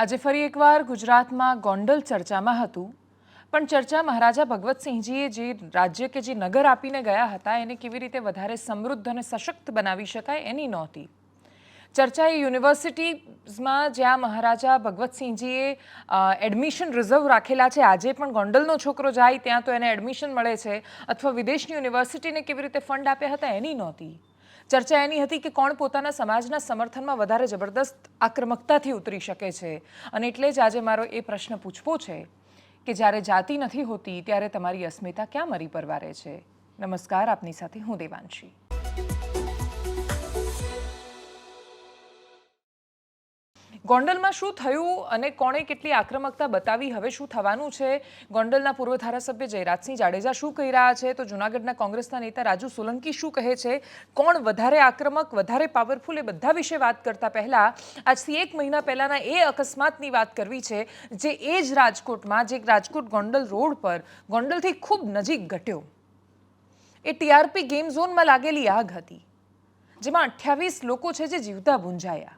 આજે ફરી એકવાર ગુજરાતમાં ગોંડલ ચર્ચામાં હતું, પણ ચર્ચા મહારાજા ભગવતસિંહજીએ જે રાજ્ય કે જે નગર આપીને ગયા હતા એને કેવી રીતે વધારે સમૃદ્ધ અને સશક્ત બનાવી શકાય એની નહોતી. ચર્ચા એ યુનિવર્સિટીઝમાં જ્યાં મહારાજા ભગવતસિંહજીએ એડમિશન રિઝર્વ રાખેલા છે, આજે પણ ગોંડલનો છોકરો જાય ત્યાં તો એને એડમિશન મળે છે, અથવા વિદેશની યુનિવર્સિટીને કેવી રીતે ફંડ આપ્યા હતા એની નહોતી. ચર્ચા એની હતી કે કોણ પોતાના સમાજના સમર્થનમાં વધારે જબરદસ્ત આક્રમકતાથી ઉતરી શકે છે. અને એટલે જ આજે મારો એ પ્રશ્ન પૂછવો છે કે જ્યારે જાતિ નથી હોતી ત્યારે તમારી અસ્મિતા ક્યાં મરી પરવારે છે. નમસ્કાર, આપની સાથે હું દેવાંશી. ગોંડલમાં શું થયું અને કોણે કેટલી આક્રમકતા બતાવી, હવે શું થવાનું છે, ગોંડલના પૂર્વ ધારાસભ્ય જયરાજસિંહ જાડેજા શું કહી રહ્યા છે, તો જૂનાગઢના કોંગ્રેસના નેતા રાજુ સોલંકી શું કહે છે, કોણ વધારે આક્રમક, વધારે પાવરફુલ, એ બધા વિશે વાત કરતા પહેલા આજથી 1 મહિના પહેલાના એ અકસ્માતની વાત કરવી છે જે એ જ રાજકોટમાં, જે રાજકોટ ગોંડલ રોડ પર ગોંડલથી ખૂબ નજીક ઘટ્યો. એ ટીઆરપી ગેમ ઝોનમાં લાગેલી આગ હતી જેમાં 28 લોકો છે જે જીવતા ભૂંજાયા.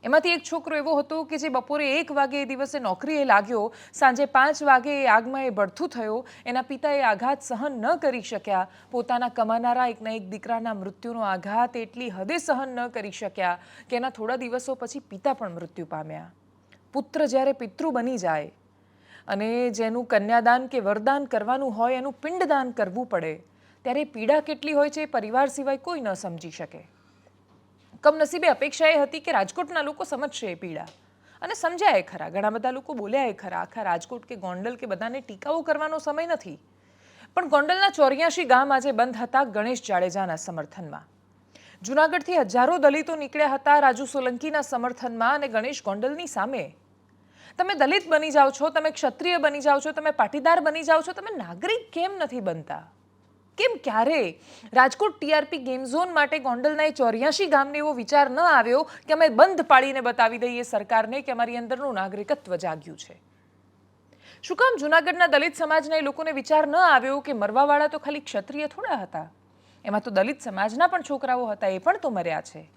એમાંથી એક છોકરો એવો હતો કે જે બપોરે 1 વાગે એ દિવસે નોકરીએ લાગ્યો, સાંજે 5 વાગે એ આગમાં એ બળથું થયો. એના પિતાએ આઘાત સહન ન કરી શક્યા, પોતાના કમાનારા એકના એક દીકરાના મૃત્યુનો આઘાત એટલી હદે સહન ન કરી શક્યા કે એના થોડા દિવસો પછી પિતા પણ મૃત્યુ પામ્યા. પુત્ર જ્યારે પિતૃ બની જાય અને જેનું કન્યાદાન કે વરદાન કરવાનું હોય એનું પિંડદાન કરવું પડે ત્યારે પીડા કેટલી હોય છે એ પરિવાર સિવાય કોઈ ન સમજી શકે. કમનસીબે અપેક્ષા એ હતી કે રાજકોટના લોકો સમજશે એ પીડા અને સમજ્યા એ ખરા. ઘણા બધા લોકો બોલ્યા એ ખરા. આખા રાજકોટ કે ગોંડલ કે બધાને ટીકાઓ કરવાનો સમય નથી, પણ ગોંડલના 84 ગામ આજે બંધ હતા ગણેશ જાડેજાના સમર્થનમાં. જૂનાગઢથી હજારો દલિતો નીકળ્યા હતા રાજુ સોલંકીના સમર્થનમાં અને ગણેશ ગોંડલની સામે. તમે દલિત બની જાઓ છો, તમે ક્ષત્રિય બની જાઓ છો, તમે પાટીદાર બની જાઓ છો, તમે નાગરિક કેમ નથી બનતા? કેમ ક્યારે રાજકોટ ટીઆરપી ગેમ ઝોન માટે ગોંડલના એ 84 ગામને એવો વિચાર ન આવ્યો કે અમે બંધ પાડીને બતાવી દઈએ સરકારને કે અમારી અંદરનું નાગરિકત્વ જાગ્યું છે? શું કામ જૂનાગઢના દલિત સમાજના એ લોકોને વિચાર ન આવ્યો કે મરવાવાળા તો ખાલી ક્ષત્રિય થોડા હતા, એમાં તો દલિત સમાજના પણ છોકરાઓ હતા, એ પણ તો મર્યા છે?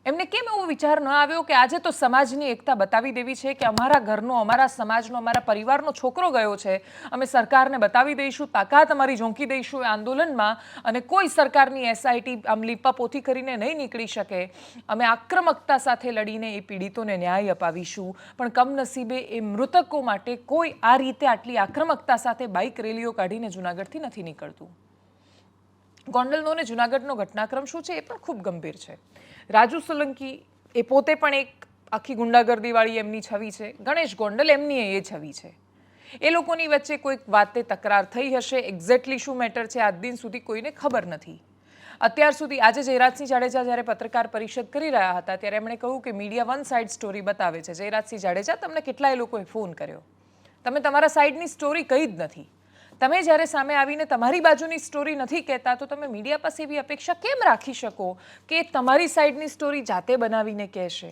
એમને કેમ એવો વિચાર ન આવ્યો કે આજે તો સમાજની એકતા બતાવી દેવી છે કે અમારા ઘરનો, અમારા સમાજનો, અમારા પરિવારનો છોકરો ગયો છે, અમે સરકારને બતાવી દઈશું, તાકાત અમારી ઝોંકી દઈશું એ આંદોલનમાં, અને કોઈ સરકારની એસઆઈટી આમ લીપાપોથી કરીને નહીં નીકળી શકે. અમે આક્રમકતા સાથે લડીને એ પીડિતોને ન્યાય અપાવીશું. પણ કમનસીબે એ મૃતકો માટે કોઈ આ રીતે આટલી આક્રમકતા સાથે બાઇક રેલીઓ કાઢીને જૂનાગઢથી નથી નીકળતું. ગોંડલનો અને જૂનાગઢનો ઘટનાક્રમ શું છે એ પણ ખૂબ ગંભીર છે. રાજુ સોલંકી એ પોતે પણ એક આખી ગુંડાગર્દીવાળી એમની છવી છે. ગણેશ ગોંડલ એમની એ છવી છે. એ લોકોની વચ્ચે કોઈક વાતે તકરાર થઈ હશે. એક્ઝેક્ટલી શું મેટર છે આજ દિન સુધી કોઈને ખબર નથી. અત્યાર સુધી આજે જયરાજસિંહ જાડેજા જ્યારે પત્રકાર પરિષદ કરી રહ્યા હતા ત્યારે એમણે કહ્યું કે મીડિયા વન સાઇડ સ્ટોરી બતાવે છે. જયરાજસિંહ જાડેજા, તમને કેટલાય લોકોએ ફોન કર્યો, તમે તમારા સાઇડની સ્ટોરી કહી જ નથી. તમે જ્યારે સામે આવીને તમારી બાજુની સ્ટોરી નથી કહેતા તો તમે મીડિયા પાસે એવી અપેક્ષા કેમ રાખી શકો કે તમારી સાઈડની સ્ટોરી જાતે બનાવીને કહેશે?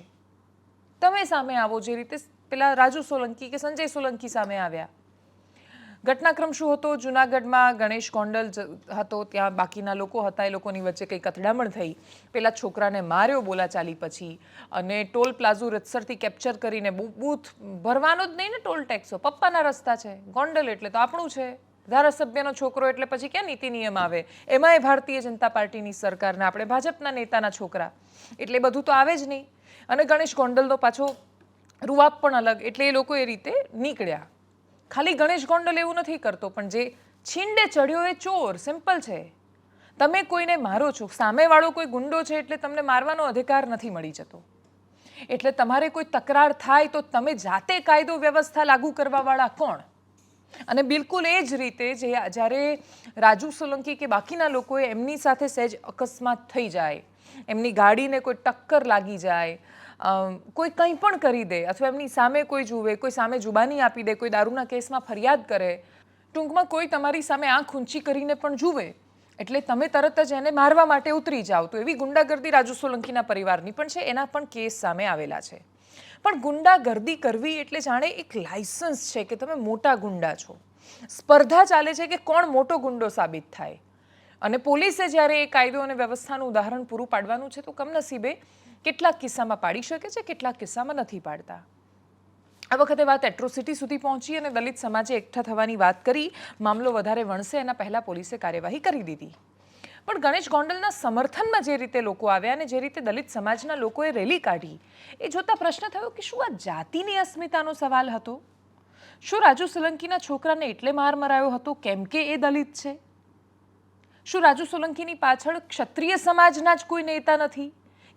તમે સામે આવો જે રીતે પેલા રાજુ સોલંકી કે સંજય સોલંકી સામે આવ્યા. ઘટનાક્રમ શું હતો? જૂનાગઢમાં ગણેશ ગોંડલ હતો, ત્યાં બાકીના લોકો હતા, એ લોકોની વચ્ચે કંઈક અથડામણ થઈ. પેલા છોકરાને માર્યો બોલાચાલી પછી, અને ટોલ પ્લાઝો રીતસરથી કેપ્ચર કરીને બૂથ ભરવાનો જ નહીં ને, ટોલ ટેક્સો પપ્પાના રસ્તા છે. ગોંડલ એટલે તો આપણું છે, ધારાસભ્યનો છોકરો એટલે પછી ક્યાં નીતિ નિયમ આવે? એમાંય ભારતીય જનતા પાર્ટીની સરકારના, આપણે ભાજપના નેતાના છોકરા, એટલે બધું તો આવે જ નહીં. અને ગણેશ ગોંડલનો પાછો રૂવાબ પણ અલગ, એટલે એ લોકો એ રીતે નીકળ્યા. ખાલી ગણેશ ગોંડલ એવું નથી કરતો, પણ જે છીંડે ચડ્યો એ ચોર. સિમ્પલ છે. તમે કોઈને મારો છો, સામેવાળો કોઈ ગુંડો છે એટલે તમને મારવાનો અધિકાર નથી મળી જતો. એટલે તમારે કોઈ તકરાર થાય તો તમે જાતે કાયદો વ્યવસ્થા લાગુ કરવાવાળા કોણ? અને બિલકુલ એ જ રીતે જ્યારે રાજુ સોલંકી કે બાકીના લોકોએ એમની સાથે સહેજ અકસ્માત થઈ જાય, એમની ગાડીને કોઈ ટક્કર લાગી જાય, કોઈ કંઈ પણ કરી દે, અથવા એમની સામે કોઈ જુએ, કોઈ સામે જુબાની આપી દે, કોઈ દારૂના કેસમાં ફરિયાદ કરે, ટૂંકમાં કોઈ તમારી સામે આંખ ઊંચી કરીને પણ જુએ એટલે તમે તરત જ એને મારવા માટે ઉતરી જાઓ. તો એવી ગુંડાગર્દી રાજુ સોલંકીના પરિવારની પણ છે, એના પણ કેસ સામે આવેલા છે. પણ ગુંડાગર્દી કરવી એટલે જાણે એક લાયસન્સ છે કે તમે મોટા ગુંડા છો. સ્પર્ધા ચાલે છે કે કોણ મોટો ગુંડો સાબિત થાય. અને પોલીસે જ્યારે એ કાયદો અને વ્યવસ્થાનું ઉદાહરણ પૂરું પાડવાનું છે તો કમનસીબે કેટલાક કિસ્સામાં પાડી શકે છે, કેટલાક કિસ્સામાં નથી પાડતા. આ વખતે વાત એટ્રોસિટી સુધી પહોંચી અને દલિત સમાજે એકઠા થવાની વાત કરી. મામલો વધારે વણસે એના પહેલાં પોલીસે કાર્યવાહી કરી દીધી. પણ ગણેશ ગોંડલના સમર્થનમાં જે રીતે લોકો આવ્યા અને જે રીતે દલિત સમાજના લોકોએ રેલી કાઢી, એ જોતા પ્રશ્ન થયો કે શું આ જાતિની અસ્મિતાનો સવાલ હતો? શું રાજુ સોલંકીના છોકરાને એટલે માર મરાયો હતો કેમ કે એ દલિત છે? શું રાજુ સોલંકીની પાછળ ક્ષત્રિય સમાજના જ કોઈ નેતા નથી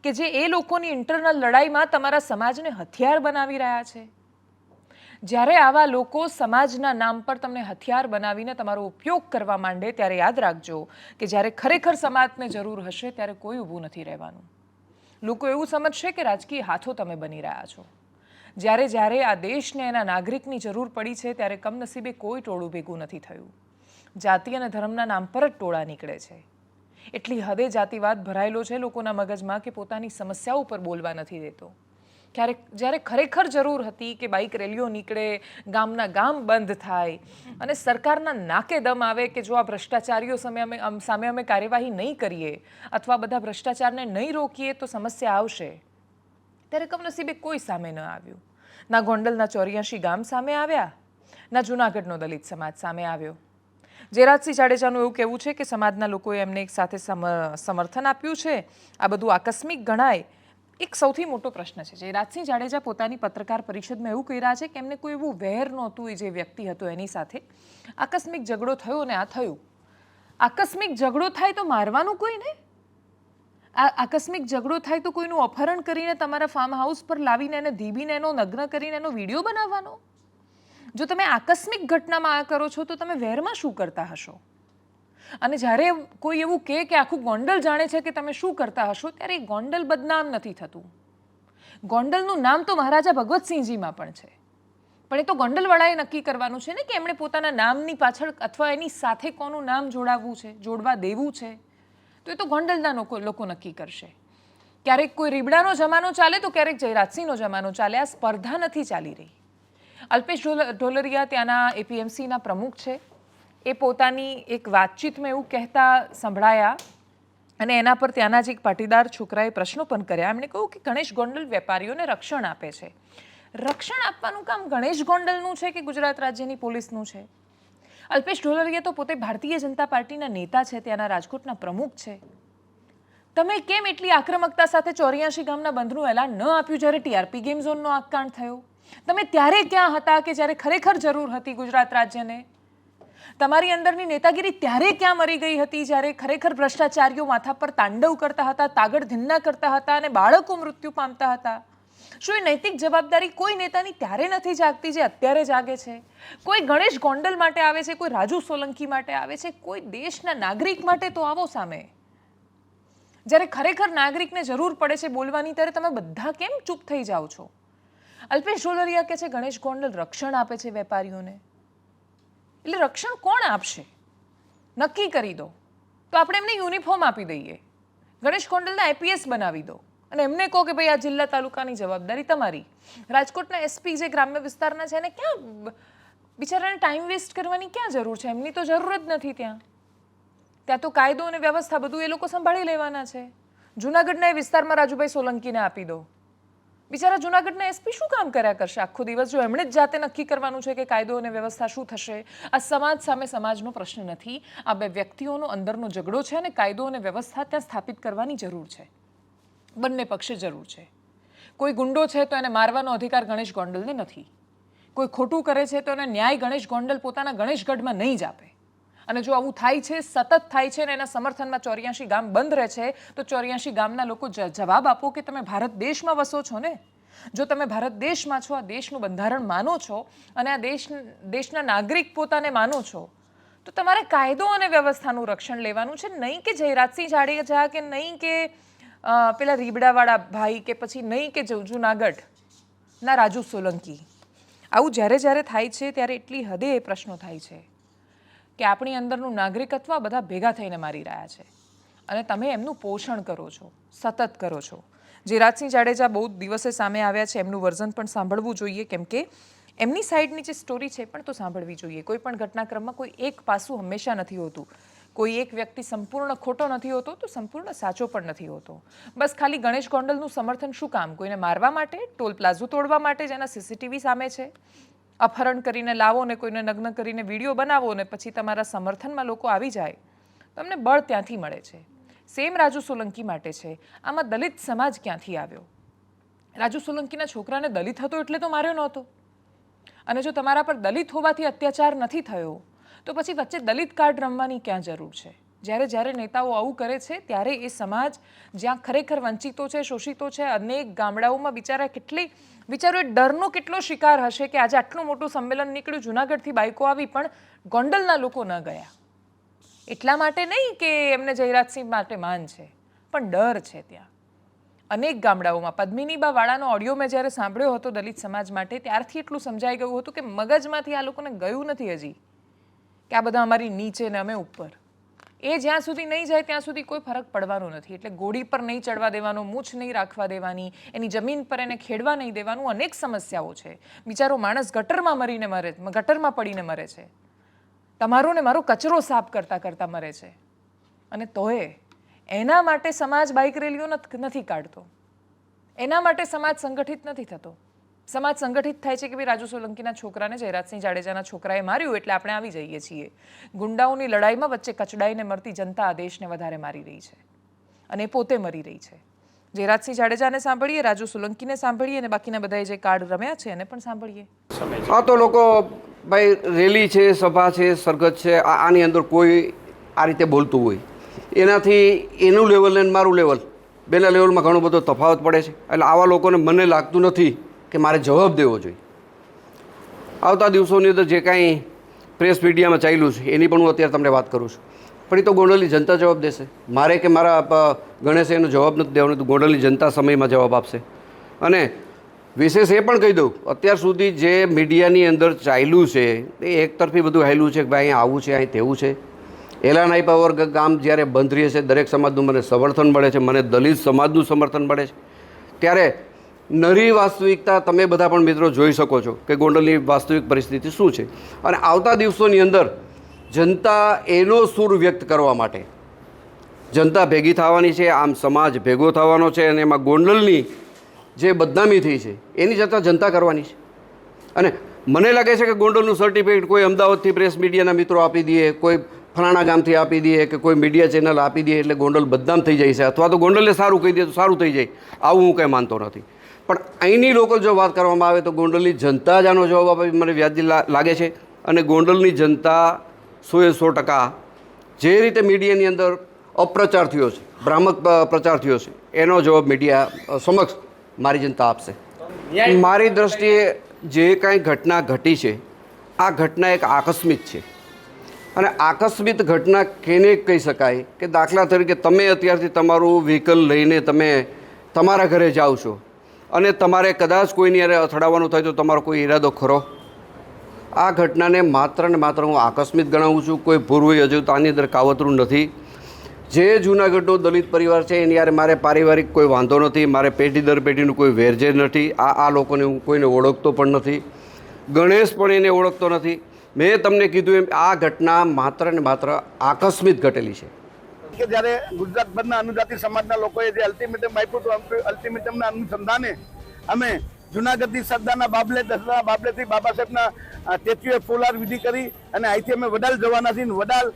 કે જે એ લોકોની ઇન્ટરનલ લડાઈમાં તમારા સમાજને હથિયાર બનાવી રહ્યા છે? જ્યારે આવા લોકો સમાજના નામ પર તમને હથિયાર બનાવીને તમારો ઉપયોગ કરવા માંડે ત્યારે યાદ રાખજો કે જ્યારે ખરેખર સમાજને જરૂર હશે ત્યારે કોઈ ઊભું નથી રહેવાનું. લોકો એવું સમજશે કે રાજકીય હાથો તમે બની રહ્યા છો. જ્યારે આ દેશને એના નાગરિકની જરૂર પડી છે ત્યારે કમનસીબે કોઈ ટોળું ભેગું નથી થયું. જાતિ અને ધર્મના નામ પર જ ટોળા નીકળે છે. એટલી હદે જાતિવાદ ભરાયેલો છે લોકોના મગજમાં કે પોતાની સમસ્યાઓ ઉપર બોલવા નથી દેતો. જ્યારે ખરેખર જરૂર હતી કે બાઇક રેલીઓ નીકળે, ગામના ગામ બંધ થાય અને સરકારના નાકે દમ આવે કે જો આ ભ્રષ્ટાચારીઓ સામે અમે કાર્યવાહી નહીં કરીએ અથવા બધા ભ્રષ્ટાચારને નહીં રોકીએ તો સમસ્યા આવશે, ત્યારે કમનસીબે કોઈ સામે ન આવ્યું. ના ગોંડલના 84 ગામ સામે આવ્યા, ના જૂનાગઢનો દલિત સમાજ સામે આવ્યો. જયરાજસિંહ જાડેજાનું એવું કહેવું છે કે સમાજના લોકોએ એમને એક સાથે સમર્થન આપ્યું છે. આ બધું આકસ્મિક ગણાય. એક સૌથી મોટો પ્રશ્ન છે. જયરાજસિંહ જાડેજા પોતાની પત્રકાર પરિષદમાં એવું કહી રહ્યા છે કે એમને કોઈ એવું વેર નહોતું એ જે વ્યક્તિ હતો એની સાથે. આકસ્મિક ઝઘડો થયો ને આ થયું. આકસ્મિક ઝઘડો થાય તો મારવાનું કોઈને? આકસ્મિક ઝઘડો થાય તો કોઈનું અપહરણ કરીને તમારા ફાર્મ હાઉસ પર લાવીને એને ધીબીને એનો નગ્ન કરીને એનો વિડીયો બનાવવાનો? જો તમે આકસ્મિક ઘટનામાં આ કરો છો તો તમે વેરમાં શું કરતા હશો? અને જ્યારે કોઈ એવું કહે કે આખું ગોંડલ જાણે છે કે તમે શું કરતા હશો, ત્યારે એ ગોંડલ બદનામ નથી થતું. ગોંડલનું નામ તો મહારાજા ભગવતસિંહજીમાં પણ છે, પણ એ તો ગોંડલવાળાએ નક્કી કરવાનું છે ને કે એમણે પોતાના નામની પાછળ અથવા એની સાથે કોનું નામ જોડાવવું છે, જોડવા દેવું છે, તો એ તો ગોંડલના લોકો નક્કી કરશે. ક્યારેક કોઈ રીબડાનો જમાનો ચાલે તો ક્યારેક જયરાજસિંહનો જમાનો ચાલે. આ સ્પર્ધા નથી ચાલી રહી. અલ્પેશ ઢોલરિયા ત્યાંના એપીએમસીના પ્રમુખ છે. એ પોતાની એક વાતચીતમાં એવું કહેતા સંભળાયા અને એના પર ત્યાંના જ એક પાટીદાર છોકરાએ પ્રશ્નો પણ કર્યા. એમણે કહ્યું કે ગણેશ ગોંડલ વેપારીઓને રક્ષણ આપે છે. રક્ષણ આપવાનું કામ ગણેશ ગોંડલનું છે કે ગુજરાત રાજ્યની પોલીસનું છે? અલ્પેશ ઢોલરિયા તો પોતે ભારતીય જનતા પાર્ટીના નેતા છે, ત્યાંના રાજકોટના પ્રમુખ છે. તમે કેમ એટલી આક્રમકતા સાથે 84 ગામના બંધનું એલાન ન આપ્યું જ્યારે ટીઆરપી ગેમ ઝોનનો આકાંડ થયો? તમે ત્યારે ક્યાં હતા કે જ્યારે ખરેખર જરૂર હતી ગુજરાત રાજ્યને? તમારી અંદરની નેતાગીરી ત્યારે ક્યાં મરી ગઈ હતી જ્યારે ખરેખર ભ્રષ્ટાચારીઓ માથા પર તાંડવ કરતા હતા, તાગડધીન્ના કરતા હતા અને બાળકો મૃત્યુ પામતા હતા? શું એ નૈતિક જવાબદારી કોઈ નેતાની ત્યારે નથી જાગતી જે અત્યારે જાગે છે? કોઈ ગણેશ ગોંડલ માટે આવે છે, કોઈ રાજુ સોલંકી માટે આવે છે, કોઈ દેશના નાગરિક માટે તો આવો સામે. જ્યારે ખરેખર નાગરિકને જરૂર પડે છે બોલવાની ત્યારે તમે બધા કેમ ચૂપ થઈ જાઓ છો? અલ્પેશ ઢોલરિયા કહે છે ગણેશ ગોંડલ રક્ષણ આપે છે વેપારીઓને. એટલે રક્ષણ કોણ આપશે? નક્કી કરી દો. તો આપણે એમને યુનિફોર્મ આપી દઈએ, ગણેશ ગોંડલના આઈપીએસ બનાવી દો અને એમને કહો કે ભાઈ આ જિલ્લા તાલુકાની જવાબદારી તમારી. રાજકોટના એસપી જે ગ્રામ્ય વિસ્તારના છે એને ક્યાં બિચારાને ટાઈમ વેસ્ટ કરવાની ક્યાં જરૂર છે? એમની તો જરૂર જ નથી ત્યાં. ત્યાં તો કાયદો અને વ્યવસ્થા બધું એ લોકો સંભાળી લેવાના છે. જૂનાગઢના એ વિસ્તારમાં રાજુભાઈ સોલંકીને આપી દો. બિચારા જૂનાગઢના એસપી શું કામ કર્યા કરશે આખો દિવસ જો એમણે જ જાતે નક્કી કરવાનું છે કે કાયદો અને વ્યવસ્થા શું થશે? આ સમાજ સામે સમાજનો પ્રશ્ન નથી. આ બે વ્યક્તિઓનો અંદરનો ઝઘડો છે અને કાયદો અને વ્યવસ્થા ત્યાં સ્થાપિત કરવાની જરૂર છે. બંને પક્ષે જરૂર છે. કોઈ ગુંડો છે તો એને મારવાનો અધિકાર ગણેશ ગોંડલને નથી. કોઈ ખોટું કરે છે તો એને ન્યાય ગણેશ ગોંડલ પોતાના ગણેશગઢમાં નહીં જ આપે. અને જો આવું થાય છે, સતત થાય છે ને એના સમર્થનમાં 84 ગામ બંધ રહે છે તો 84 ગામના લોકો જવાબ આપો કે તમે ભારત દેશમાં વસો છો ને? જો તમે ભારત દેશમાં છો, આ દેશનું બંધારણ માનો છો અને આ દેશના નાગરિક પોતાને માનો છો, તો તમારે કાયદો અને વ્યવસ્થાનું રક્ષણ લેવાનું છે. નહીં કે જયરાજસિંહ જાડેજા કે નહીં કે પેલા રીબડાવાળા ભાઈ કે પછી નહીં કે જૂનાગઢના રાજુ સોલંકી. આવું જ્યારે થાય છે ત્યારે એટલી હદે એ પ્રશ્નો થાય છે કે આપણી અંદરનું નાગરિકત્વ બધા ભેગા થઈને મારી રહ્યા છે અને તમે એમનું પોષણ કરો છો, સતત કરો છો. જયરાજસિંહ જાડેજા બહુ દિવસે સામે આવ્યા છે, એમનું વર્ઝન પણ સાંભળવું જોઈએ કેમ કે એમની સાઈડની જે સ્ટોરી છે પણ તો સાંભળવી જોઈએ. કોઈ પણ ઘટનાક્રમમાં કોઈ એક પાસું હંમેશા નથી હોતું. કોઈ એક વ્યક્તિ સંપૂર્ણ ખોટો નથી હોતો તો સંપૂર્ણ સાચો પણ નથી હોતો. બસ ખાલી ગણેશ ગોંડલનું સમર્થન શું કામ? કોઈને મારવા માટે, ટોલ પ્લાઝો તોડવા માટે જેના સીસીટીવી સામે છે, અપહરણ કરીને લાવો ને કોઈને નગ્ન કરીને વિડીયો બનાવો ને પછી તમારા સમર્થનમાં લોકો આવી જાય, તમને બળ ત્યાંથી મળે છે. સેમ રાજુ સોલંકી માટે છે. આમાં દલિત સમાજ ક્યાંથી આવ્યો? રાજુ સોલંકીના છોકરાને દલિત હતો એટલે તો માર્યો નહોતો. અને જો તમારા પર દલિત હોવાથી અત્યાચાર નથી થયો તો પછી વચ્ચે દલિત કાર્ડ રમવાની ક્યાં જરૂર છે? જ્યારે નેતાઓ આવું કરે છે ત્યારે એ સમાજ જ્યાં ખરેખર વંચિતો છે, શોષિતો છે, અનેક ગામડાઓમાં બિચારો એ ડરનો કેટલો શિકાર હશે કે આજે આટલું મોટું સંમેલન નીકળ્યું, જુનાગઢથી બાઇકો આવી પણ ગોંડલના લોકો ન ગયા. એટલા માટે નહીં કે એમને જયરાજસિંહ માટે માન છે, પણ ડર છે ત્યાં. અનેક ગામડાઓમાં પદ્મિનીબા વાળાનો ઓડિયો મેં જ્યારે સાંભળ્યો હતો દલિત સમાજ માટે, ત્યારથી એટલું સમજાઈ ગયું હતું કે મગજમાંથી આ લોકોને ગયું નથી હજી કે આ બધા અમારી નીચે ને અમે ઉપર. એ જ્યાં સુધી નહીં જાય ત્યાં સુધી કોઈ ફરક પડવાનો નથી. એટલે ઘોડી પર નહીં ચડવા દેવાનો, મૂછ નહીં રાખવા દેવાની, એની જમીન પર એને ખેડવા નહીં દેવાનું. અનેક સમસ્યાઓ છે. બિચારો માણસ ગટરમાં પડીને મરે છે. તમારો ને મારો કચરો સાફ કરતા કરતા મરે છે. અને તોય એના માટે સમાજ બાઇક રેલીઓ નથી કાઢતો. એના માટે સમાજ સંગઠિત નથી થતો. સમાજ સંગઠિત થાય છે કે ભાઈ રાજુ સોલંકીના છોકરાને જયરાજસિંહ જાડેજાના છોકરાએ માર્યું એટલે આપણે આવી જઈએ છીએ. ગુંડાઓની લડાઈમાં વચ્ચે કચડાઈને મરતી જનતા આ દેશને વધારે મારી રહી છે અને પોતે મરી રહી છે. જયરાજસિંહ જાડેજાને સાંભળીએ, રાજુ સોલંકીને સાંભળીએ અને બાકીના બધાએ જે કાર્ડ રમ્યા છે એને પણ સાંભળીએ. હા, તો લોકો ભાઈ રેલી છે, સભા છે, સરઘસ છે, આની અંદર કોઈ આ રીતે બોલતું હોય એનાથી એનું લેવલ અને મારું લેવલ બેના લેવલમાં ઘણો બધો તફાવત પડે છે. એટલે આવા લોકોને મને લાગતું નથી કે મારે જવાબ દેવો જોઈએ. આવતા દિવસોની અંદર જે કાંઈ પ્રેસ મીડિયામાં ચાલ્યું છે એની પણ હું અત્યારે તમને વાત કરું છું. પણ એ તો ગોંડલની જનતા જવાબ દેશે. મારે કે મારા ગણેશે એનો જવાબ નથી દેવાનો, તો ગોંડલની જનતા સમયમાં જવાબ આપશે. અને વિશેષ એ પણ કહી દઉં, અત્યાર સુધી જે મીડિયાની અંદર ચાલ્યું છે એ એકતરફી બધું હાલ્યું છે કે ભાઈ અહીં આવું છે, અહીં તેવું છે. એલાન આપ્યા વગર ગામ જ્યારે બંધ રહે છે, દરેક સમાજનું મને સમર્થન મળે છે, મને દલિત સમાજનું સમર્થન મળે છે. ત્યારે નરી વાસ્તવિકતા તમે બધા પણ મિત્રો જોઈ શકો છો કે ગોંડલની વાસ્તવિક પરિસ્થિતિ શું છે. અને આવતા દિવસોની અંદર જનતા એનો સૂર વ્યક્ત કરવા માટે જનતા ભેગી થવાની છે. આમ સમાજ ભેગો થવાનો છે અને એમાં ગોંડલની જે બદનામી થઈ છે એની જતા જનતા કરવાની છે. અને મને લાગે છે કે ગોંડલનું સર્ટિફિકેટ કોઈ અમદાવાદથી પ્રેસ મીડિયાના મિત્રો આપી દે, કોઈ ફલાણા ગામથી આપી દે કે કોઈ મીડિયા ચેનલ આપી દે એટલે ગોંડલ બદનામ થઈ જાય છે, અથવા તો ગોંડલને સારું કહી દે તો સારું થઈ જાય, આવું હું કંઈ માનતો નથી. પણ અહીંની લોકલ જો વાત કરવામાં આવે તો ગોંડલની જનતા જ આનો જવાબ આપે મને વ્યાજબી લાગે છે. અને ગોંડલની જનતા 100% જે રીતે મીડિયાની અંદર અપ્રચાર થયો છે, ભ્રામક પ્રચાર થયો છે, એનો જવાબ મીડિયા સમક્ષ મારી જનતા આપશે. મારી દ્રષ્ટિએ જે કાંઈ ઘટના ઘટી છે આ ઘટના એક આકસ્મિક છે. અને આકસ્મિક ઘટના કેને કહી શકાય કે દાખલા તરીકે તમે અત્યારથી તમારું વ્હીકલ લઈને તમે તમારા ઘરે જાઓ છો અને તમારે કદાચ કોઈની યારે અથડાવવાનું થાય તો તમારો કોઈ ઈરાદો ખરો? આ ઘટનાને માત્ર ને માત્ર હું આકસ્મિક ગણાવું છું. કોઈ પૂર્વ યોજિત આની અંદર કાવતરું નથી. જે જૂનાગઢનો દલિત પરિવાર છે એની યારે મારે પારિવારિક કોઈ વાંધો નથી, મારે પેઢી દર પેઢીનું કોઈ વેરઝેર નથી. આ લોકોને હું કોઈને ઓળખતો પણ નથી. ગણેશ પણ એને ઓળખતો નથી. મેં તમને કીધું એમ આ ઘટના માત્ર ને માત્ર આકસ્મિક ઘટેલી છે. કે જ્યારે ગુજરાતભરના અનુજાતિ સમાજના લોકોએ જે અલ્ટિમેટમ આપ્યું હતું, અલ્ટિમેટમના અનુસંધાને અમે જુનાગઢથી સરદારના બાબલેથી બાબા સાહેબના સ્ટેચ્યુએ ફૂલહાર વિધિ કરી અને અહીંથી અમે વડાલ જવાના છીએ. વડાલ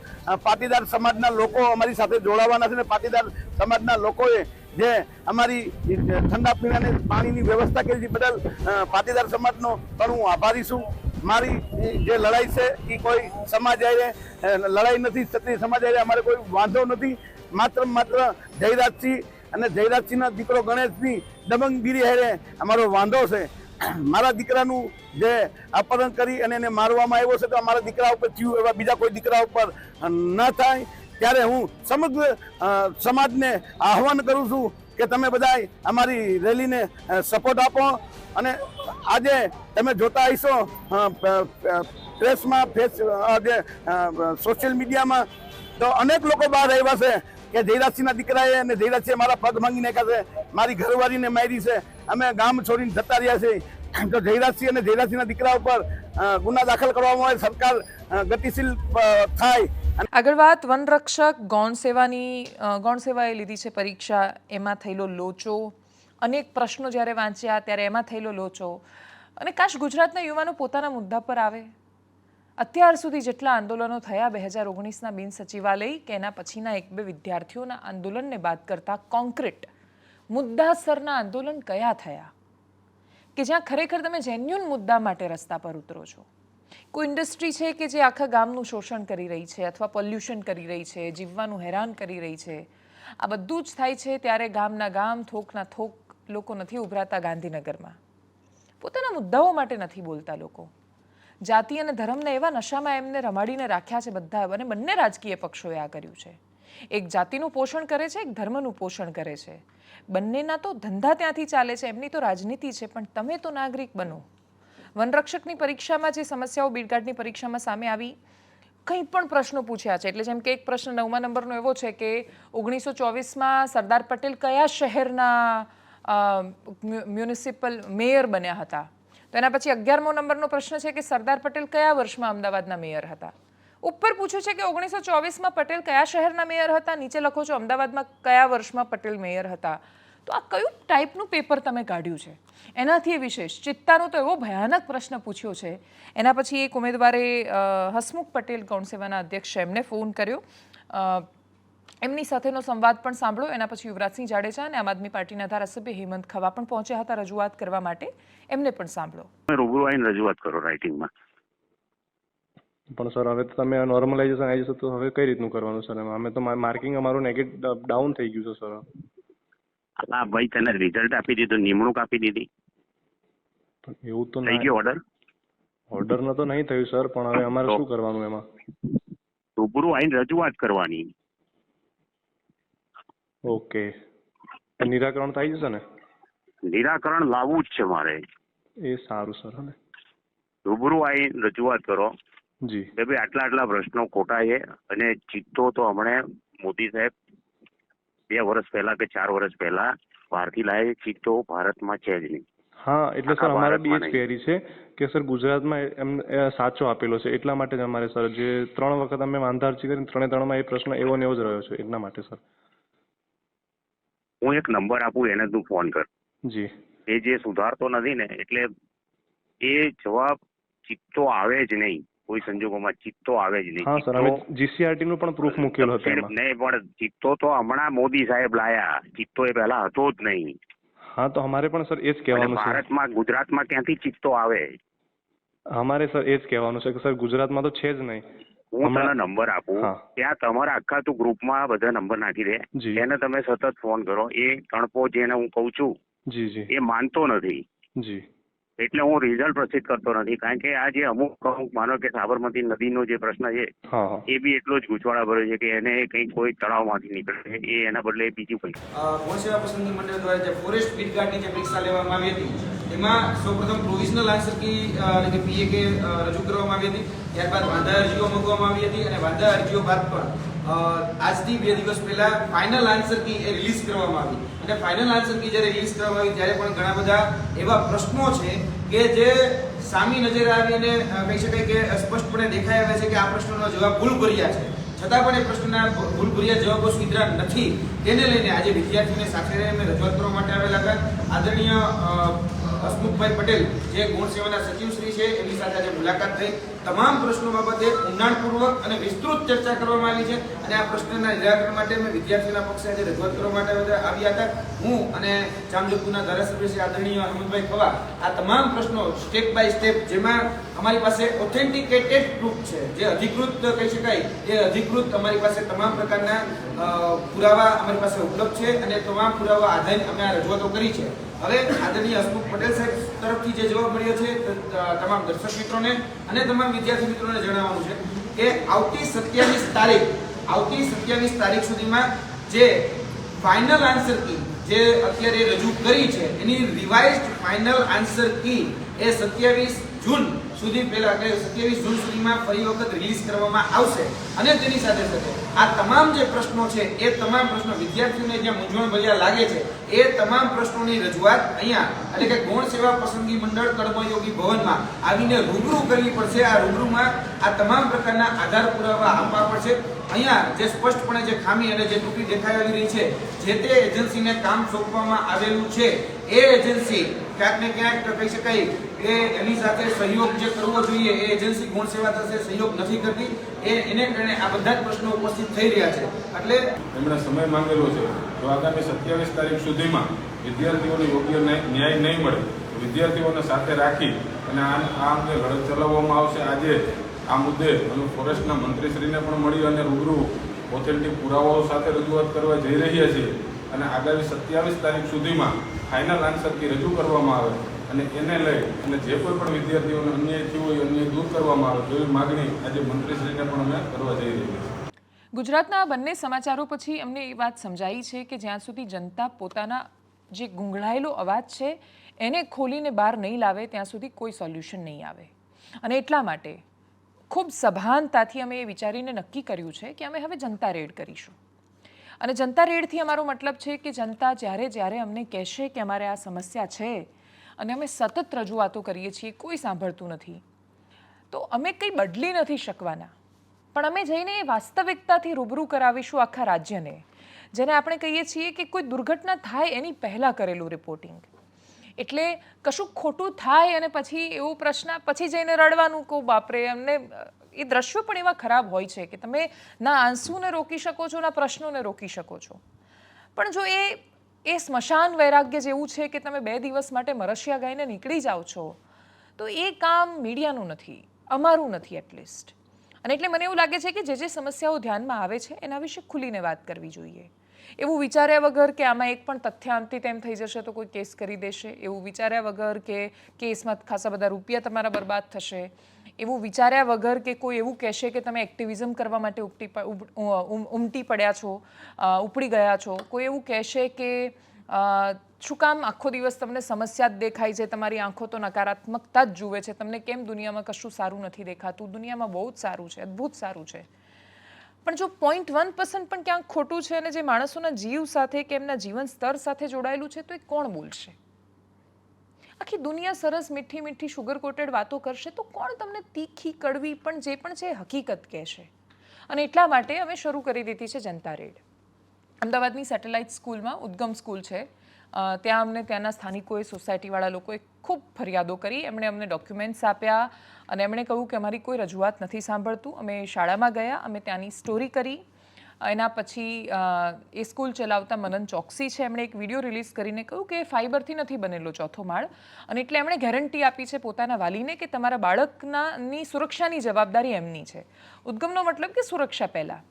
પાટીદાર સમાજના લોકો અમારી સાથે જોડાવાના છે અને પાટીદાર સમાજના લોકોએ જે અમારી ઠંડા પીણાની પાણીની વ્યવસ્થા કરી છે બદલ પાટીદાર સમાજનો પણ હું આભારી છું. મારી જે લડાઈ છે એ કોઈ સમાજ આરે લડાઈ નથી, ક્ષત્રિય સમાજ આરે અમારે કોઈ વાંધો નથી. માત્ર જયરાજસિંહ અને જયરાજસિંહના દીકરો ગણેશની દબંગગીરી હારે અમારો વાંધો છે. મારા દીકરાનું જે અપહરણ કરી અને એને મારવામાં આવ્યો છે તો અમારા દીકરા ઉપર થયું એવા બીજા કોઈ દીકરા ઉપર ન થાય. ત્યારે હું સમગ્ર સમાજને આહવાન કરું છું કે તમે બધા અમારી રેલીને સપોર્ટ આપો. અને આજે તમે જોતા હશો પ્રેસમાં, જે સોશિયલ મીડિયામાં તો અનેક લોકો બહાર આવ્યા છે કે જયરાજસિંહના દીકરાએ અને જયરાજસિંહે મારા પગ માંગી નાખ્યા છે, મારી ઘરવાળીને મારી છે, અમે ગામ છોડીને જતા રહ્યા છીએ. તો જયરાજસિંહ અને જયરાજસિંહના દીકરા ઉપર ગુના દાખલ કરવામાં આવે, સરકાર ગતિશીલ થાય આગળ વાત વનરક્ષક ગૌણ સેવાએ લીધી છે પરીક્ષા, એમાં થયેલો લોચો, અનેક પ્રશ્નો જ્યારે વાંચ્યા ત્યારે એમાં થયેલો લોચો, અને કાશ ગુજરાતના યુવાનો પોતાના મુદ્દા પર આવે. અત્યાર સુધી જેટલા આંદોલનો થયા 2019ના બિન સચિવાલય કે એના પછીના 1-2 વિદ્યાર્થીઓના આંદોલનને બાદ કરતા કોન્ક્રીટ મુદ્દાસરના આંદોલન કયા થયા કે જ્યાં ખરેખર તમે જેન્યુઅન મુદ્દા માટે રસ્તા પર ઉતરો છો? કોઈ ઇન્ડસ્ટ્રી છે કે જે આખા ગામનું શોષણ કરી રહી છે અથવા પોલ્યુશન કરી રહી છે, જીવવાનું હેરાન કરી રહી છે. આ બધું જ થાય છે ત્યારે ગામના ગામ, થોકના થોક લોકો નથી ઉભરાતા ગાંધીનગરમાં. પોતાના મુદ્દાઓ માટે નથી બોલતા લોકો. જાતિ અને ધર્મને એવા નશામાં એમને રમાડીને રાખ્યા છે બધા, અને બંને રાજકીય પક્ષોએ આ કર્યું છે. એક જાતિનું પોષણ કરે છે, એક ધર્મનું પોષણ કરે છે. બંનેના તો ધંધા ત્યાંથી ચાલે છે, એમની તો રાજનીતિ છે, પણ તમે તો નાગરિક બનો. વનરક્ષકની પરીક્ષામાં જે સમસ્યાઓ બીડગાર્ડની પરીક્ષામાં સામે આવી, કંઈ પણ પ્રશ્નો પૂછ્યા છે. એટલે જેમ કે એક પ્રશ્ન 9મા નંબરનો એવો છે કે 1924માં સરદાર પટેલ કયા શહેરના મ્યુનિસિપલ મેયર બન્યા હતા? તો એના પછી 11મો નંબરનો પ્રશ્ન છે કે સરદાર પટેલ કયા વર્ષમાં અમદાવાદના મેયર હતા? ઉપર પૂછ્યું છે કે 1924માં પટેલ કયા શહેરના મેયર હતા, નીચે લખો છો અમદાવાદમાં કયા વર્ષમાં પટેલ મેયર હતા. તો આ કયું ટાઈપનું પેપર તમે કાઢ્યું છે? એનાથી વિશેષ ચિત્તાનો તો એવો ભયાનક પ્રશ્ન પૂછ્યો છે. એના પછી એક ઉમેદવારે હસમુખ પટેલ ગૌણ સેવાના અધ્યક્ષ છે, એમને ફોન કર્યો, એમની સાથેનો સંવાદ પણ સાંભળો. એના પછી યુવરાજસિંહ જાડેજા અને આમ આદમી પાર્ટીના ધારાસભ્ય હેમંત ખવા પણ પહોંચ્યા હતા રજૂઆત કરવા માટે, એમને પણ સાંભળો. રૂબરૂ આવીને રજૂઆત કરો રાઇટિંગમાં. પણ સર હવે તો તમે નોર્મલાઇઝેશન આવી જશે તો હવે કઈ રીતનું કરવાનું સર? અમે તો માર્કિંગ અમારું ડાઉન થઈ ગયું છે સર. હા ભાઈ, તને રિઝલ્ટ આપી દીધું, નિમણૂક આપી દીધી, એવું તો થઈ ગયો ઓર્ડર? ઓર્ડર તો નહીં થયું સર, પણ હવે અમારે શું કરવાનું એમાં? રૂબરૂ આવીને રજૂઆત કરવાની. ઓકે, નિરાકરણ થઈ જશે ને? નિરાકરણ લાવવું જ છે મારે. એ સારું સર. હવે રૂબરૂ આવીને રજૂઆત કરો જી કે ભાઈ આટલા પ્રશ્નો ખોટા છે, અને ચિત્તો તો હમણાં મોદી સાહેબ 2 વર્ષ પહેલા કે 4 વર્ષ પહેલા બહારથી લાવે ચિત્તો ભારતમાં છે જ નહીં. હા, એટલે સર અમારે બી એ જ ક્વેરી છે કે સર ગુજરાતમાં એમ સાચો આપેલો છે, એટલા માટે જ અમારે સર જે 3 વખત અમે વાંધા અરજી કરીને 3-3માં એ પ્રશ્ન એવો ને એવો જ રહ્યો છે, એટલા માટે સર. હું એક નંબર આપું, એને તું ફોન કર. જી. એ જે સુધારતો નથી ને, એટલે એ જવાબ ચિત્તો આવે જ નહીં, કોઈ સંજોગોમાં ચિત્તો આવે જ નહીં. હા સર, અમે જીસીઆરટી નું પણ પ્રૂફ મૂકેલો હતો એમાં. નહીં, પણ ચિત્તો તો હમણાં મોદી સાહેબ લાયા, ચિત્તો એ પહેલા હતો જ નહીં. હા, તો અમારે પણ સર એ જ કહેવાનું છે. ભારતમાં, ગુજરાતમાં ક્યાંથી ચિત્તો આવે? અમારે સર એ જ કહેવાનું છે કે સર ગુજરાતમાં તો છે જ નહીં. હું તને નંબર આપું, ત્યાં તમારા આખા તું ગ્રુપમાં બધા નંબર નાખી દે, એને તમે સતત ફોન કરો. એ કણપો જેને હું કઉ છું જી એ માનતો નથી, જી, એટલે હું રિઝલ્ટ પ્રસિદ્ધ કરતો નથી. કારણ કે આ જે અમુક માનો કે સાબરમતી નદીનો જે પ્રશ્ન છે એ બી એટલો જ ગૂંચવાડા ભર્યો છે કે એને કઈ કોઈ તળાવમાંથી નીકળે, એ એના બદલે બીજું કંઈ. ગૌણ સેવા પસંદગી મંડળ દ્વારા જે ફોરેસ્ટ બીટગાર્ડની જે પરીક્ષા લેવામાં આવી હતી એમાં સૌપ્રથમ પ્રોવિઝનલ આન્સર કી એટલે કે પીએ રજૂ કરવામાં આવી હતી. ત્યારબાદ વાંધા અરજીઓ મૂકવામાં આવી હતી, અને વાંધા અરજીઓ બાદ પણ આજથી 2 દિવસ પહેલા ફાઇનલ આન્સર કી એ રિલીઝ કરવામાં આવી. અને ફાઇનલ આન્સર કી જ્યારે રિલીઝ કરવામાં આવી ત્યારે પણ ઘણા બધા એવા પ્રશ્નો છે કે જે સામી નજરે આવી અને કહી શકાય કે સ્પષ્ટપણે દેખાઈ આવે છે કે આ પ્રશ્નોનો જવાબ ભૂલભર્યા છે, છતાં પણ એ પ્રશ્નના ભૂલભર્યા જવાબો સુધરા નથી. તેને લઈને આજે વિદ્યાર્થીઓને સાથે અમે રજૂઆત કરવા માટે આવેલા હતા. આદરણીય હસમુખભાઈ પટેલ જે ગૌણ સેવાના સચિવશ્રી છે એમની સાથે આજે મુલાકાત થઈ. તમામ પ્રશ્નો બાબતે ઊંડાણપૂર્વક અને વિસ્તૃત ચર્ચા કરવામાં આવી છે, અને આ પ્રશ્નના નિરાકરણ માટે અમે વિદ્યાર્થીઓના પક્ષે આજે રજૂઆત કરવા માટે આવ્યા હતા. હું અને જામજોધપુરના ધારાસભ્ય શ્રી આદરણીય હેમંતભાઈ ખવા આ તમામ પ્રશ્નો સ્ટેપ બાય સ્ટેપ, જેમાં અમારી પાસે ઓથેન્ટિકેટેડ પ્રૂફ છે, જે અધિકૃત કહી શકાય એ અધિકૃત અમારી પાસે તમામ પ્રકારના પુરાવા અમારી પાસે ઉપલબ્ધ છે, અને તમામ પુરાવા આધારે અમે આ રજૂઆતો કરી છે. હવે આદરણીય હસમુખ પટેલ સાહેબ તરફથી જે જવાબ મળ્યો છે તમામ દર્શક મિત્રોને અને તમામ વિદ્યાર્થી મિત્રોને જણાવવાનું છે કે આવતી 27 તારીખ સુધીમાં જે ફાઇનલ આન્સર કી જે અત્યારે રજૂ કરી છે એની રિવાઇઝડ ફાઇનલ આન્સર કી એ 27 જૂન સુધી પહેલા એટલે 27 જૂન સુધીમાં ફરી વખત રિલીઝ કરવામાં આવશે અને તેની સાથે સાથે આ તમામ જે પ્રશ્નો છે એ તમામ પ્રશ્નો વિદ્યાર્થીઓને જે મૂંઝવણભર્યા લાગે છે એ તમામ પ્રશ્નોની રજૂઆત અહીંયા એટલે કે ગૌણ સેવા પસંદગી મંડળ કર્મયોગી ભવનમાં આવીને રૂબરૂ કરવી પડશે. આ રૂબરૂમાં આ તમામ પ્રકારના આધાર પુરાવા આપવા પડશે. અહીંયા જે સ્પષ્ટપણે જે ખામી અને જે ત્રુટિ દેખાઈ આવી રહી છે, જે તે એજન્સીને કામ સોંપવામાં આવેલું છે એ એજન્સી ક્યાંક ને ક્યાંક કહી શકાય કે એની સાથે સહયોગ જે કરવો જોઈએ એ એજન્સી ગૌણ સેવા સાથે સહયોગ નથી કરતી. એને કારણે આ બધા જ પ્રશ્નો ઉપસ્થિત થઈ રહ્યા છે. એટલે એમણે સમય માંગેલો છે. જો આગામી 27 તારીખ સુધીમાં વિદ્યાર્થીઓને યોગ્ય ન્યાય નહીં મળે તો વિદ્યાર્થીઓને સાથે રાખી અને આ અંગે લડત ચલાવવામાં આવશે. આજે આ મુદ્દે અમે ફોરેસ્ટના મંત્રીશ્રીને પણ મળી અને રૂબરૂ ઓથેન્ટિક પુરાવાઓ સાથે રજૂઆત કરવા જઈ રહ્યા છીએ અને આગામી 27 તારીખ સુધીમાં ફાઇનલ આન્સર કી રજૂ કરવામાં આવે અને એને લઈ અને જે કોઈ પણ વિદ્યાર્થીઓને અન્યાય થયો હોય અન્યાય દૂર કરવામાં આવે તેવી માગણી આજે મંત્રીશ્રીને પણ અમે કરવા જઈ રહ્યા છીએ. ગુજરાતના બંને સમાચારો પછી અમને એ વાત સમજાઈ છે કે જ્યાં સુધી જનતા પોતાના જે ગુંગળાયેલો અવાજ છે એને ખોલીને બહાર નહીં લાવે ત્યાં સુધી કોઈ સોલ્યુશન નહીં આવે. અને એટલા માટે ખૂબ સભાનતાથી અમે એ વિચારીને નક્કી કર્યું છે કે અમે હવે જનતા રેડ કરીશું. અને જનતા રેડથી અમારો મતલબ છે કે જનતા જ્યારે અમને કહેશે કે અમારે આ સમસ્યા છે અને અમે સતત રજૂઆતો કરીએ છીએ, કોઈ સાંભળતું નથી, તો અમે કંઈ બદલી નથી શકવાના. પણ અમે જઈને એ વાસ્તવિકતાથી રૂબરૂ કરાવીશું આખા રાજ્યને, જેને આપણે કહીએ છીએ કે કોઈ દુર્ઘટના થાય એની પહેલાં કરેલું રિપોર્ટિંગ. એટલે કશું ખોટું થાય અને પછી એવો પ્રશ્ન પછી જઈને રડવાનું કહું બાપરે. અમને એ દ્રશ્યો પણ એવા ખરાબ હોય છે કે તમે ના આંસુને રોકી શકો છો ના પ્રશ્નોને રોકી શકો છો. પણ જો એ સ્મશાન વૈરાગ્ય જેવું છે કે તમે 2 દિવસ માટે મરશિયા ગાઈને નીકળી જાઓ છો, તો એ કામ મીડિયાનું નથી, અમારું નથી એટલીસ્ટ. અને એટલે મને એવું લાગે છે કે જે સમસ્યાઓ ધ્યાનમાં આવે છે એના વિશે ખુલીને વાત કરવી જોઈએ. એવું વિચાર્યા વગર કે આમાં એક પણ તથ્ય આમથી તેમ થઈ જશે તો કોઈ કેસ કરી દેશે, એવું વિચાર્યા વગર કે કેસમાં ખાસા બધા રૂપિયા તમારા બરબાદ થશે, એવું વિચાર્યા વગર કે કોઈ એવું કહેશે કે તમે એક્ટિવિઝમ કરવા માટે ઉમટી પડ્યા છો, ઉપડી ગયા છો, કોઈ એવું કહેશે કે શું કામ આખો દિવસ તમને સમસ્યા જ દેખાય છે, તમારી આંખો તો નકારાત્મકતા જ જુએ છે, તમને કેમ દુનિયામાં કશું સારું નથી દેખાતું, દુનિયામાં બહુ જ સારું છે, અદ્ભુત સારું છે. પણ જો 0.1% પણ ક્યાંક ખોટું છે અને જે માણસોના જીવ સાથે કે એમના જીવન સ્તર સાથે જોડાયેલું છે તો એ કોણ બોલશે? આખી દુનિયા સરસ મીઠી મીઠી શુગર કોટેડ વાતો કરશે તો કોણ તમને તીખી કડવી પણ જે પણ છે હકીકત કહેશે? અને એટલા માટે અમે શરૂ કરી દીધી છે જનતા રેડ. અમદાવાદની સેટેલાઇટ સ્કૂલમાં ઉદ્ગમ સ્કૂલ છે, ત્યાં અમને ત્યાંના સ્થાનિકોએ, સોસાયટીવાળા લોકોએ ખૂબ ફરિયાદો કરી. એમણે અમને ડોક્યુમેન્ટ્સ આપ્યા અને એમણે કહ્યું કે અમારી કોઈ રજૂઆત નથી સાંભળતું. અમે શાળામાં ગયા, અમે ત્યાંની સ્ટોરી કરી. એના પછી એ સ્કૂલ ચલાવતા મનન ચોકસી છે, એમણે એક વિડીયો રિલીઝ કરીને કહ્યું કે ફાઇબરથી નથી બનેલો 4થો માળ, અને એટલે એમણે ગેરંટી આપી છે પોતાના વાલીને કે તમારા બાળકની સુરક્ષાની જવાબદારી એમની છે. ઉદ્ગમનો મતલબ કે સુરક્ષા પહેલાં.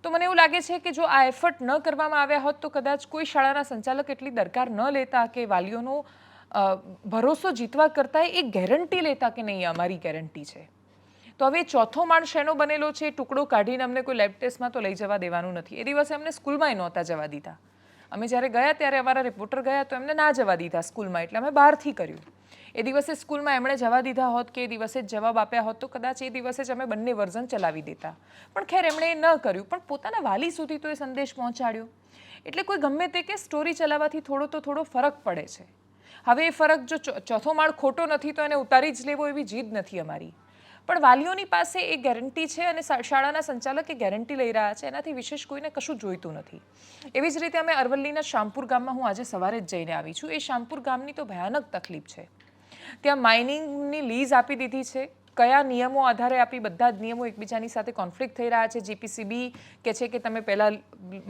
તો મને એવું લાગે છે કે જો આ એફર્ટ ન કરવામાં આવ્યા હોત તો કદાચ કોઈ શાળાના સંચાલક એટલી દરકાર ન લેતા કે વાલીઓનો ભરોસો જીતવા કરતાં એક ગેરંટી લેતા કે નહીં અમારી ગેરંટી છે. તો હવે 4થો માળ શેનો બનેલો છે, ટુકડો કાઢીને અમને કોઈ લેબ ટેસ્ટમાં તો લઈ જવા દેવાનું નથી. એ દિવસે અમને સ્કૂલમાંય નહોતા જવા દીધા. અમે જ્યારે ગયા ત્યારે અમારા રિપોર્ટર ગયા તો એમને ના જવા દીધા સ્કૂલમાં, એટલે અમે બહારથી કર્યું. એ દિવસે સ્કૂલમાં એમણે જવા દીધા હોત કે એ દિવસે જ જવાબ આપ્યા હોત તો કદાચ એ દિવસે જ અમે બંને વર્ઝન ચલાવી દેતા. પણ ખેર એમણે એ ન કર્યું, પણ પોતાના વાલી સુધી તો એ સંદેશ પહોંચાડ્યો. એટલે કોઈ ગમે તે કે સ્ટોરી ચલાવવાથી થોડો ફરક પડે છે. હવે એ ફરક જો 4થો માળ ખોટો નથી તો એને ઉતારી જ લેવો એવી જીદ નથી અમારી. પણ વાલીઓની પાસે એ ગેરંટી છે અને શાળાના સંચાલક એ ગેરંટી લઈ રહ્યા છે, એનાથી વિશેષ કોઈને કશું જોઈતું નથી. એવી જ રીતે અમે અરવલ્લીના શામપુર ગામમાં હું આજે સવારે જ જઈને આવી છું. એ શામપુર ગામની તો ભયાનક તકલીફ છે. ત્યાં માઇનિંગની લીઝ આપી દીધી છે. કયા નિયમો આધારે આપી? બધા જ નિયમો એકબીજાની સાથે કોન્ફ્લિક્ટ થઈ રહ્યા છે. જીપીસીબી કહે છે કે તમે પહેલાં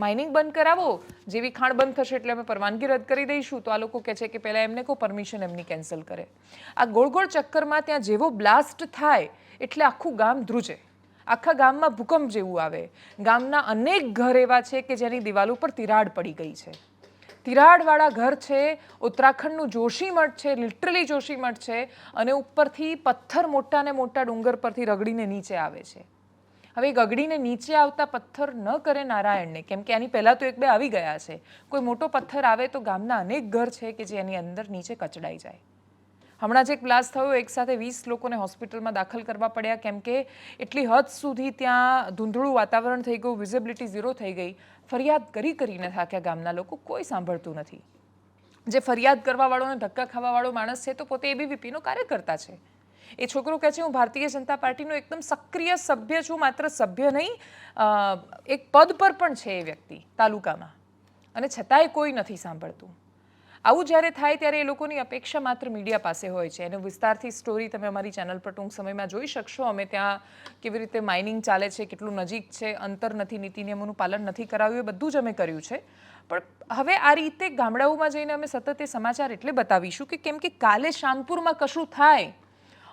માઇનિંગ બંધ કરાવો, જેવી ખાણ બંધ થશે એટલે અમે પરવાનગી રદ કરી દઈશું. તો આ લોકો કહે છે કે પહેલાં એમને કહો પરમિશન એમની કેન્સલ કરે. આ ગોળ ગોળ ચક્કરમાં ત્યાં જેવો બ્લાસ્ટ થાય એટલે આખું ગામ ધ્રુજે, આખા ગામમાં ભૂકંપ જેવું આવે. ગામના અનેક ઘર એવા છે કે જેની દિવાલો પર તિરાડ પડી ગઈ છે. તિરાડવાળા ઘર છે, ઉત્તરાખંડનું જોશીમઠ છે, લિટરલી જોશીમઠ છે, અને ઉપરથી પથ્થર મોટા ને મોટા ડુંગર પરથી રગડીને નીચે આવે છે. હવે ગગડીને નીચે આવતા પથ્થર ન કરે નારાયણને, કેમ કે આની પહેલાં તો 1-2 આવી ગયા છે. કોઈ મોટો પથ્થર આવે તો ગામના અનેક ઘર છે કે જે એની અંદર નીચે કચડાઈ જાય. હમણાં જ એક બ્લાસ્ટ થયો, એક સાથે 20 લોકોને હોસ્પિટલમાં દાખલ કરવા પડ્યા કેમ કે એટલી હદ સુધી ત્યાં ધૂંધળું વાતાવરણ થઈ ગયું, વિઝિબિલિટી ઝીરો થઈ ગઈ. ફરિયાદ કરીને થાક્યા ગામના લોકો, કોઈ સાંભળતું નથી. જે ફરિયાદ કરવાવાળો અને ધક્કા ખાવાવાળો માણસ છે તો પોતે એબીવીપીનો કાર્યકર્તા છે. એ છોકરો કહે છે હું ભારતીય જનતા પાર્ટીનો એકદમ સક્રિય સભ્ય છું, માત્ર સભ્ય નહીં એક પદ પર પણ છે એ વ્યક્તિ તાલુકામાં, અને છતાંય કોઈ નથી સાંભળતું. આવું જ્યારે થાય ત્યારે એ લોકોની અપેક્ષા માત્ર મીડિયા પાસે હોય છે. એનો વિસ્તારથી સ્ટોરી તમે અમારી ચેનલ પર ટૂંક સમયમાં જોઈ શકશો. અમે ત્યાં કેવી રીતે માઇનિંગ ચાલે છે, કેટલું નજીક છે, અંતર નથી, નીતિ નિયમોનું પાલન નથી કરાવ્યું, એ બધું જ અમે કર્યું છે. પણ હવે આ રીતે ગામડાઓમાં જઈને અમે સતત એ સમાચાર એટલે બતાવીશું કે કેમ કે કાલે શાનપુરમાં કશું થાય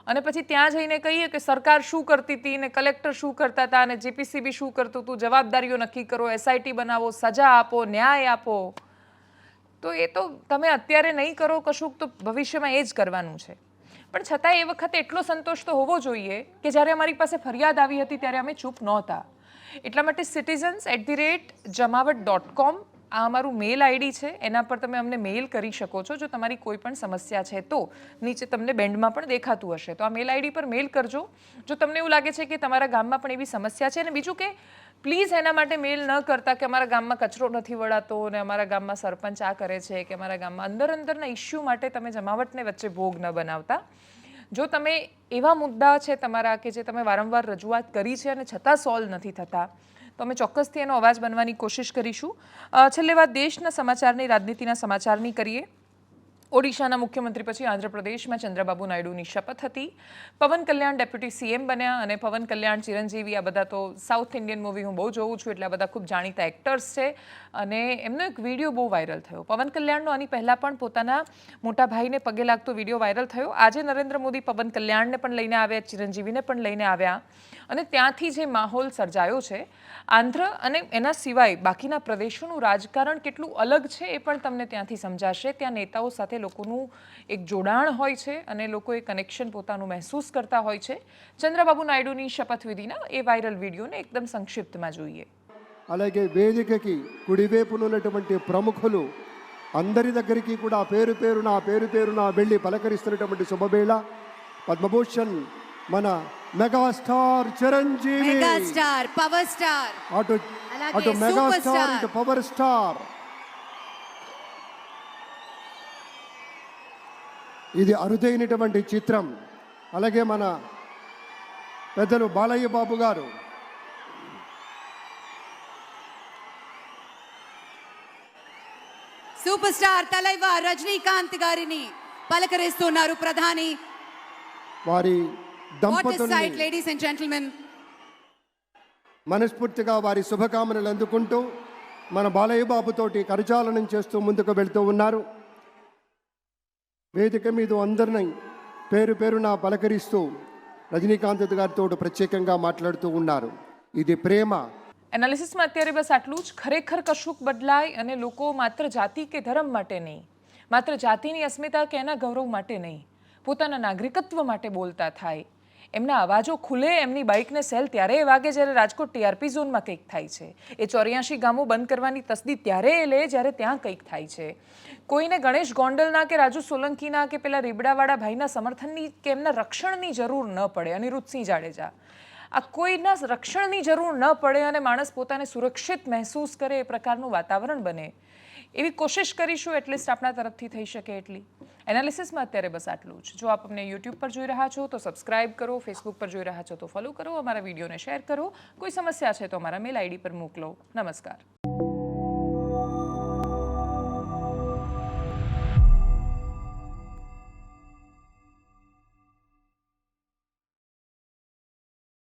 અને પછી ત્યાં જઈને કહીએ કે સરકાર શું કરતી હતી ને કલેક્ટર શું કરતા હતા અને જેપીસીબી શું કરતું હતું, જવાબદારીઓ નક્કી કરો, એસઆઈટી બનાવો, સજા આપો, ન્યાય આપો, તો એ તો તમે અત્યારે નહીં કરો કશુંક તો ભવિષ્યમાં એ જ કરવાનું છે. પણ છતાં એ વખતે એટલો સંતોષ તો હોવો જોઈએ કે જ્યારે અમારી પાસે ફરિયાદ આવી હતી ત્યારે અમે ચૂપ નહોતા. એટલા માટે citizens@jamavat.com આ અમારું મેલ આઈડી છે, એના પર તમે અમને મેલ કરી શકો છો જો તમારી કોઈ પણ સમસ્યા છે તો. નીચે તમને બેન્ડમાં પણ દેખાતું હશે તો આ મેલ આઈડી પર મેલ કરજો જો તમને એવું લાગે છે કે તમારા ગામમાં પણ એવી સમસ્યા છે. અને બીજું કે પ્લીઝ એના માટે મેલ ન કરતા કે અમારા ગામમાં કચરો નથી વળાતો ને અમારા ગામમાં સરપંચ આ કરે છે કે અમારા ગામમાં અંદરના ઇસ્યુ માટે તમે જમાવટને વચ્ચે ભોગ ન બનાવતા. જો તમે એવા મુદ્દા છે તમારા કે જે તમે વારંવાર રજૂઆત કરી છે અને છતાં સોલ્વ નથી થતા તો અમે ચોક્કસથી એનો અવાજ બનવાની કોશિશ કરીશું. છેલ્લે વાત દેશના સમાચારની, રાજનીતિના સમાચારની કરીએ. ઓડિશાના મુખ્યમંત્રી પછી આંધ્રપ્રદેશમાં ચંદ્રબાબુ નાયડુની શપથ હતી. પવન કલ્યાણ ડેપ્યુટી સીએમ બન્યા અને પવન કલ્યાણ, ચિરંજીવી, આ બધા તો સાઉથ ઇન્ડિયન મૂવી હું બહુ જોઉં છું એટલે આ બધા ખૂબ જાણીતા એક્ટર્સ છે અને એમનો એક વિડીયો બહુ વાયરલ થયો. પવન કલ્યાણનો આની પહેલાં પણ પોતાના મોટા ભાઈને પગે લાગતો વિડીયો વાયરલ થયો. આજે નરેન્દ્ર મોદી પવન કલ્યાણને પણ લઈને આવ્યા, ચિરંજીવીને પણ લઈને આવ્યા અને ત્યાંથી જે માહોલ સર્જાયો છે, આંધ્ર અને એના સિવાય બાકીના પ્રદેશોનું રાજકારણ કેટલું અલગ છે એ પણ તમને ત્યાંથી સમજાશે. ત્યાં નેતાઓ સાથે લોકોનું એક જોડાણ હોય છે અને લોકો એ કનેક્શન પોતાનું મહેસૂસ કરતા હોય છે. చంద్రబాబు నాయుడుని శపథవిధిన ఏ వైరల్ వీడియోని એકદમ સંક્ષિપ્તમાં જોઈએ. అలాగే వేదికకి కుడివైపునున్నటువంటి ప్రముఖులు అందరి దగ్గరికి కూడా పేరు పేరున వెళ్ళి పలకరిస్తున్నటువంటి శుభవేళ పద్మభూషణ్ మన megastar Chiranjeevi, megastar power star, అటు మెగాస్టార్ ఇటు పవర్ స్టార్. ఇది అరుదైనటువంటి చిత్రం. అలాగే మన పెద్దలు బాలయ్య బాబు గారు, సూపర్ స్టార్ తలైవర్ రజనీకాంత్ గారిని పలకరిస్తున్నారు ప్రధాని. వారి వాట్ ఇస్ దంపతుల్ని సైట్ లేడీస్ అండ్ జెంటిల్మెన్. మనస్ఫూర్తిగా వారి శుభకామనలు అందుకుంటూ మన బాలయ్య బాబుతోటి కరచాలనం చేస్తూ ముందుకు వెళ్తూ ఉన్నారు. వేదిక మీద అందరినీ పేరున పలకరిస్తూ રજનીકાંત ગાరితో પ્રત્યેకంగా మాట్లాడుతూ ఉన్నారు. ఇది ప్రేమ. એનાલિસિસમાં અત્યારે બસ આટલું જ. ખરેખર કશુંક બદલાય અને લોકો માત્ર જાતિ કે ધર્મ માટે નહીં, માત્ર જાતિની અસ્મિતા કે એના ગૌરવ માટે નહીં, પોતાના નાગરિકત્વ માટે બોલતા થાય. એમના અવાજો ખુલે, એમની બાઇકને સેલ ત્યારે એ વાગે જ્યારે રાજકોટ ટીઆરપી ઝોનમાં કંઈક થાય છે. એ 84 ગામો બંધ કરવાની તસદી ત્યારે એ લે જ્યારે ત્યાં કંઈક થાય છે. કોઈને ગણેશ ગોંડલના કે રાજુ સોલંકીના કે પેલા રીબડાવાળા ભાઈના સમર્થનની કે એમના રક્ષણની જરૂર ન પડે. અનિરુદ્ધસિંહ જાડેજા, આ કોઈના રક્ષણની જરૂર ન પડે અને માણસ પોતાને સુરક્ષિત મહેસૂસ કરે એ પ્રકારનું વાતાવરણ બને એવી કોશિશ કરીશું. એટલીસ્ટ આપણા તરફથી થઈ શકે એટલી. એનાલિસિસમાં અત્યારે બસ આટલું જ. જો આપ અમને યુટ્યુબ પર જોઈ રહ્યા છો તો સબસ્ક્રાઇબ કરો, ફેસબુક પર જોઈ રહ્યા છો તો ફોલો કરો, અમારા વિડીયોને શેર કરો, કોઈ સમસ્યા છે તો અમારા મેલ આઈડી પર મોકલો. નમસ્કાર.